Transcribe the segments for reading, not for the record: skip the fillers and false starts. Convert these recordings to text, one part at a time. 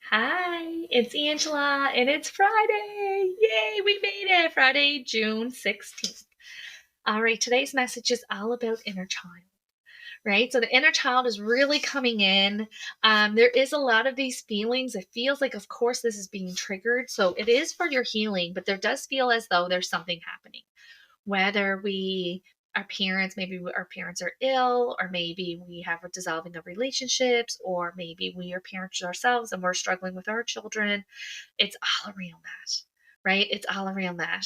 Hi, it's Angela, and it's Friday. Yay, we made it. Friday, June 16th. All right, today's message is all about inner child, right? So the inner child is really coming in. There is a lot of these feelings. It feels like, of course, this is being triggered. So it is for your healing, but there does feel as though there's something happening. Whether we our parents, maybe our parents are ill, or maybe we have a dissolving of relationships, or maybe we are parents ourselves and we're struggling with our children. It's all around that, right? It's all around that.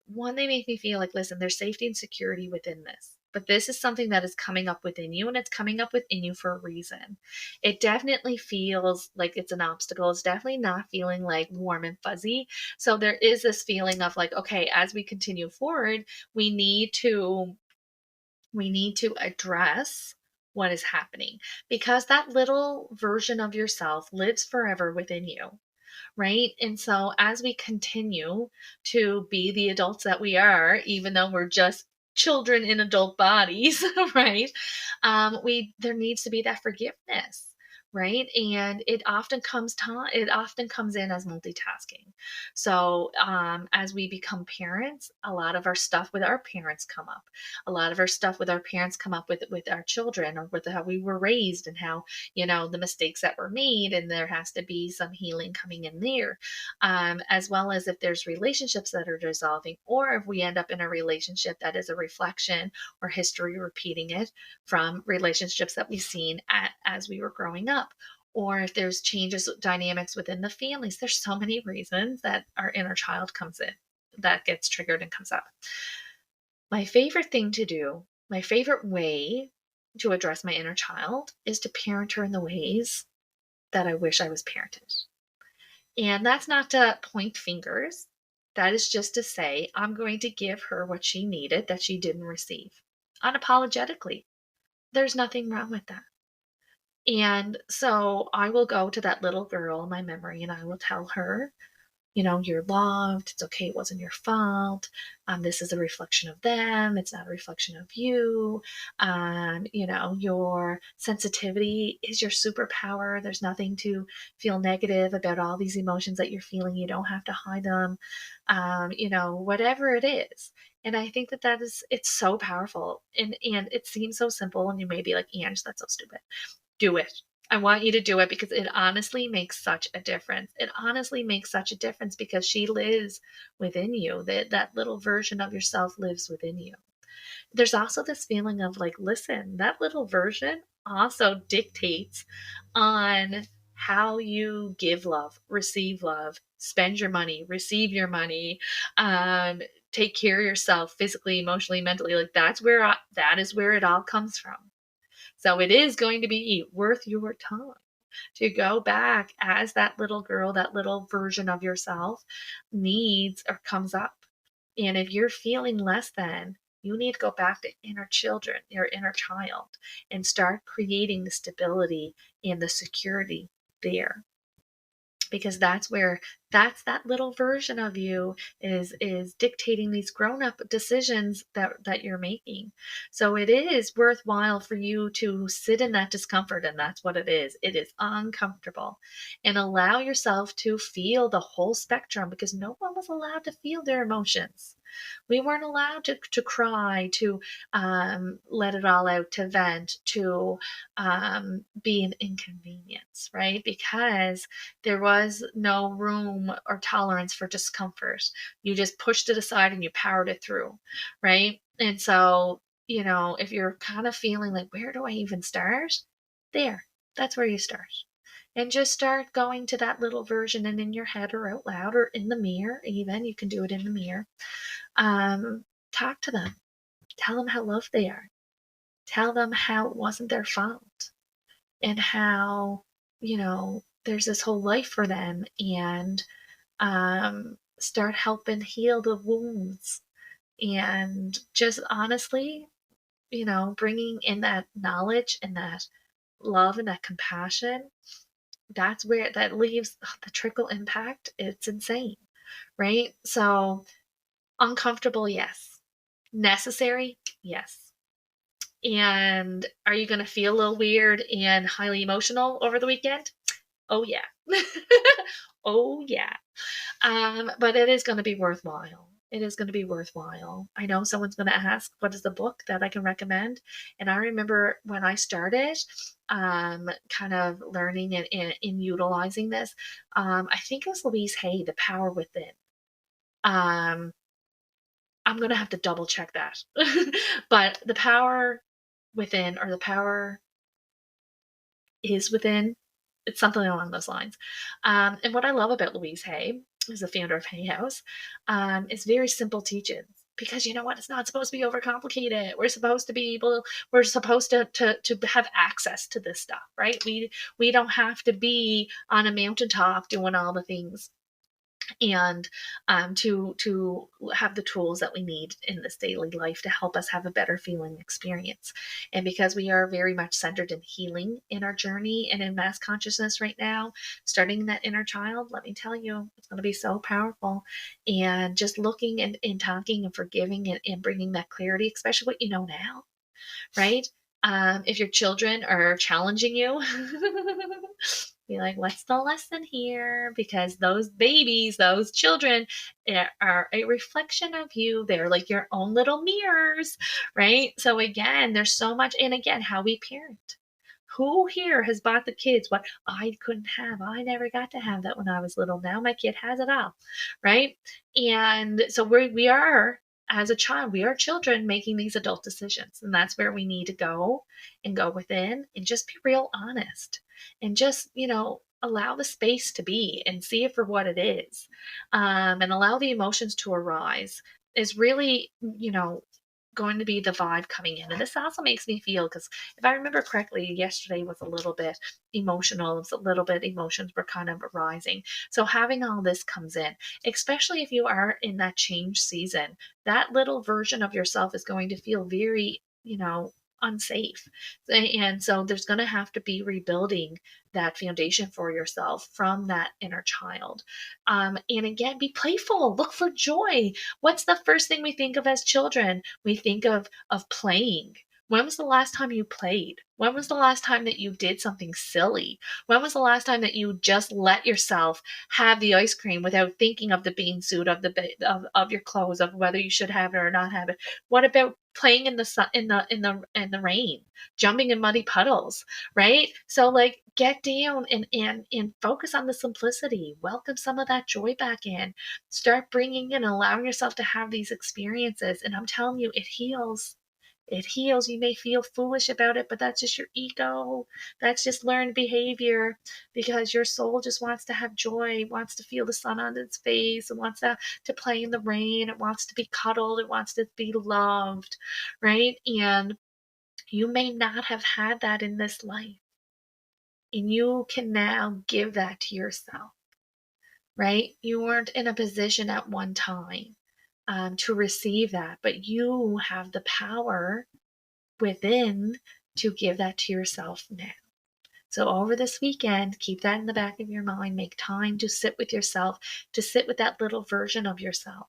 One, they make me feel like, listen, there's safety and security within this. But this is something that is coming up within you, and it's coming up within you for a reason. It definitely feels like it's an obstacle. It's definitely not feeling like warm and fuzzy. So there is this feeling of like, okay, as we continue forward, we need to we need to address what is happening, because that little version of yourself lives forever within you, right? And so as we continue to be the adults that we are, even though we're just children in adult bodies, right? We There needs to be that forgiveness, right? And it often comes in as multitasking. So as we become parents, a lot of our stuff with our parents come up. A lot of our stuff with our parents come up with our children, or with how we were raised, and how, the mistakes that were made, and there has to be some healing coming in there. As well as if there's relationships that are dissolving, or if we end up in a relationship that is a reflection or history repeating it from relationships that we've seen as we were growing up, or if there's changes dynamics within the families. There's so many reasons that our inner child comes in, that gets triggered and comes up. My favorite thing to do, my favorite way to address my inner child, is to parent her in the ways that I wish I was parented. And that's not to point fingers. That is just to say, I'm going to give her what she needed that she didn't receive, unapologetically. There's nothing wrong with that. And so I will go to that little girl in my memory, and I will tell her, you're loved. It's okay. It wasn't your fault. This is a reflection of them. It's not a reflection of you. Your sensitivity is your superpower. There's nothing to feel negative about all these emotions that you're feeling. You don't have to hide them, whatever it is. And I think it's so powerful, and it seems so simple. And you may be like, Ange, that's so stupid. Do it. I want you to do it, because it honestly makes such a difference. It honestly makes such a difference, because she lives within you. That little version of yourself lives within you. There's also this feeling of like, listen, that little version also dictates on how you give love, receive love, spend your money, receive your money, um, take care of yourself physically, emotionally, mentally. Like that is where it all comes from. So it is going to be worth your time to go back as that little girl, that little version of yourself needs or comes up. And if you're feeling less than, you need to go back to inner children, your inner child, and start creating the stability and the security there, because that's that little version of you is dictating these grown-up decisions that you're making. So it is worthwhile for you to sit in that discomfort, and that's what it is uncomfortable, and allow yourself to feel the whole spectrum, because no one was allowed to feel their emotions. We weren't allowed to cry, to let it all out, to vent, to be an inconvenience, right? Because there was no room or tolerance for discomfort. You just pushed it aside and you powered it through, right? And so, if you're kind of feeling like, where do I even start? There, that's where you start. And just start going to that little version, and in your head or out loud or in the mirror, even. You can do it in the mirror. Talk to them. Tell them how loved they are. Tell them how it wasn't their fault, and how, there's this whole life for them, and start helping heal the wounds. And just honestly, bringing in that knowledge and that love and that compassion, that's where that leaves the trickle impact. It's insane, right? So uncomfortable, yes. Necessary, yes. And are you going to feel a little weird and highly emotional over the weekend? Oh, yeah. Oh, yeah. But it is gonna be worthwhile. It is gonna be worthwhile. I know someone's gonna ask, "What is the book that I can recommend?" And I remember when I started, kind of learning and utilizing this, I think it was Louise Hay, The Power Within. Um, I'm gonna have to double check that. But The Power Within, or The Power Is Within, it's something along those lines. And what I love about Louise Hay, who's the founder of Hay House, is very simple teachings. Because you know what? It's not supposed to be overcomplicated. We're supposed to have access to this stuff, right? We don't have to be on a mountaintop doing all the things, and to have the tools that we need in this daily life to help us have a better feeling experience. And because we are very much centered in healing in our journey and in mass consciousness right now, starting that inner child, let me tell you, it's going to be so powerful. And just looking and talking and forgiving and bringing that clarity, especially what you know now, right? If your children are challenging you, be like, what's the lesson here? Because those babies, those children, are a reflection of you. They're like your own little mirrors, right? So, again, there's so much. And again, how we parent. Who here has bought the kids what I couldn't have? I never got to have that when I was little. Now my kid has it all, right? And so we are, as a child, we are children making these adult decisions. And that's where we need to go and go within and just be real honest and just, allow the space to be and see it for what it is, and allow the emotions to arise is really, going to be the vibe coming in. And this also makes me feel, because if I remember correctly, yesterday was a little bit emotional. It was a little bit, emotions were kind of arising. So having all this comes in, especially if you are in that change season, that little version of yourself is going to feel very, unsafe. And so there's going to have to be rebuilding that foundation for yourself from that inner child. And again, be playful, look for joy. What's the first thing we think of as children? We think of playing. When was the last time you played? When was the last time that you did something silly? When was the last time that you just let yourself have the ice cream without thinking of the bean suit, of your clothes, of whether you should have it or not have it? What about playing in the sun, in the rain, jumping in muddy puddles, right? So, like, get down and focus on the simplicity. Welcome some of that joy back in. Start bringing in, allowing yourself to have these experiences. And I'm telling you, it heals. It heals. You may feel foolish about it, but that's just your ego. That's just learned behavior, because your soul just wants to have joy, wants to feel the sun on its face, it wants to play in the rain, it wants to be cuddled, it wants to be loved, right? And you may not have had that in this life. And you can now give that to yourself, right? You weren't in a position at one time, to receive that, but you have the power within to give that to yourself now. So, over this weekend, keep that in the back of your mind. Make time to sit with yourself, to sit with that little version of yourself.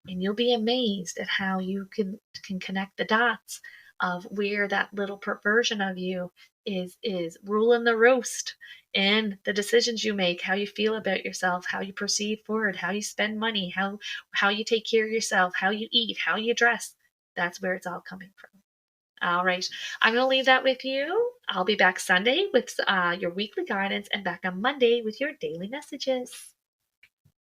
And you'll be amazed at how you can connect the dots of where that little version of you is ruling the roost, and the decisions you make, how you feel about yourself, how you proceed forward, how you spend money, how you take care of yourself, how you eat, how you dress. That's where it's all coming from. All right. I'm going to leave that with you. I'll be back Sunday with your weekly guidance, and back on Monday with your daily messages.